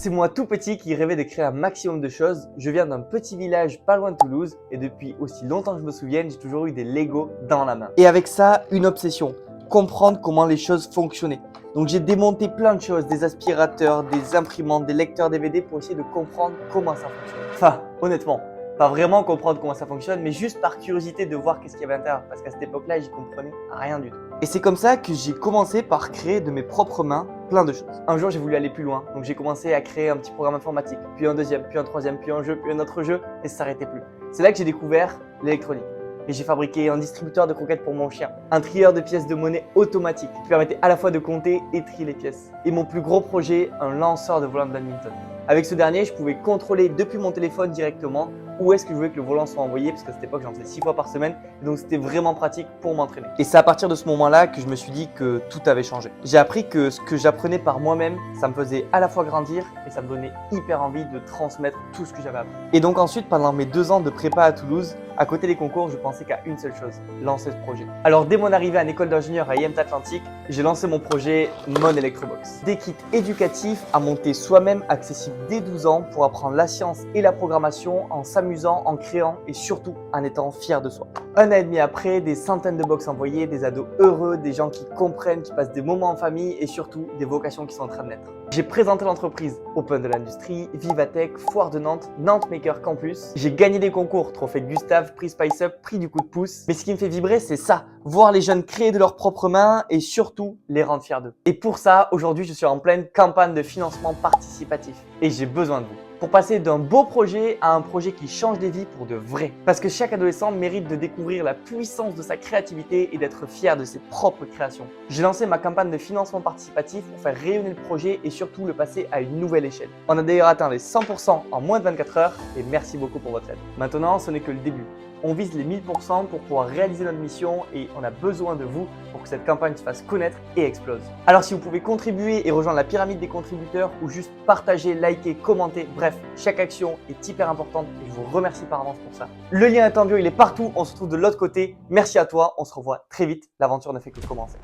C'est moi tout petit qui rêvais de créer un maximum de choses. Je viens d'un petit village pas loin de Toulouse et depuis aussi longtemps que je me souvienne, j'ai toujours eu des Lego dans la main. Et avec ça, une obsession, comprendre comment les choses fonctionnaient. Donc j'ai démonté plein de choses, des aspirateurs, des imprimantes, des lecteurs DVD pour essayer de comprendre comment ça fonctionne. Enfin, honnêtement, pas vraiment comprendre comment ça fonctionne, mais juste par curiosité de voir qu'est-ce qu'il y avait à l'intérieur. Parce qu'à cette époque-là, j'y comprenais rien du tout. Et c'est comme ça que j'ai commencé par créer de mes propres mains plein de choses. Un jour, j'ai voulu aller plus loin. Donc j'ai commencé à créer un petit programme informatique, puis un deuxième, puis un troisième, puis un jeu, puis un autre jeu, et ça s'arrêtait plus. C'est là que j'ai découvert l'électronique. Et j'ai fabriqué un distributeur de croquettes pour mon chien, un trieur de pièces de monnaie automatique qui permettait à la fois de compter et trier les pièces. Et mon plus gros projet, un lanceur de volant de badminton. Avec ce dernier, je pouvais contrôler depuis mon téléphone directement où est-ce que je voulais que le volant soit envoyé, parce qu'à cette époque, j'en faisais 6 fois par semaine, et donc c'était vraiment pratique pour m'entraîner. Et c'est à partir de ce moment-là que je me suis dit que tout avait changé. J'ai appris que ce que j'apprenais par moi-même, ça me faisait à la fois grandir et ça me donnait hyper envie de transmettre tout ce que j'avais appris. Et donc ensuite, pendant mes 2 ans de prépa à Toulouse, à côté des concours, je pensais qu'à une seule chose, lancer ce projet. Alors dès mon arrivée à l'école d'ingénieur à IMT Atlantique, j'ai lancé mon projet Mon Electrobox. Des kits éducatifs à monter soi-même, accessibles dès 12 ans pour apprendre la science et la programmation en s'amusant, en créant et surtout en étant fier de soi. 1 an et demi après, des centaines de box envoyées, des ados heureux, des gens qui comprennent, qui passent des moments en famille et surtout des vocations qui sont en train de naître. J'ai présenté l'entreprise Open de l'Industrie, Vivatech, Foire de Nantes, Nantes Maker Campus. J'ai gagné des concours, trophée Gustave, prix Spice Up, prix du coup de pouce. Mais ce qui me fait vibrer, c'est ça, voir les jeunes créer de leurs propres mains et surtout les rendre fiers d'eux. Et pour ça, aujourd'hui, je suis en pleine campagne de financement participatif et j'ai besoin de vous. Pour passer d'un beau projet à un projet qui change des vies pour de vrai. Parce que chaque adolescent mérite de découvrir la puissance de sa créativité et d'être fier de ses propres créations. J'ai lancé ma campagne de financement participatif pour faire rayonner le projet et surtout le passer à une nouvelle échelle. On a d'ailleurs atteint les 100% en moins de 24 heures et merci beaucoup pour votre aide. Maintenant, ce n'est que le début. On vise les 1000% pour pouvoir réaliser notre mission et on a besoin de vous pour que cette campagne se fasse connaître et explose. Alors si vous pouvez contribuer et rejoindre la pyramide des contributeurs ou juste partager, liker, commenter, bref, chaque action est hyper importante et je vous remercie par avance pour ça. Le lien est en bio, il est partout, on se retrouve de l'autre côté. Merci à toi, on se revoit très vite, l'aventure ne fait que commencer.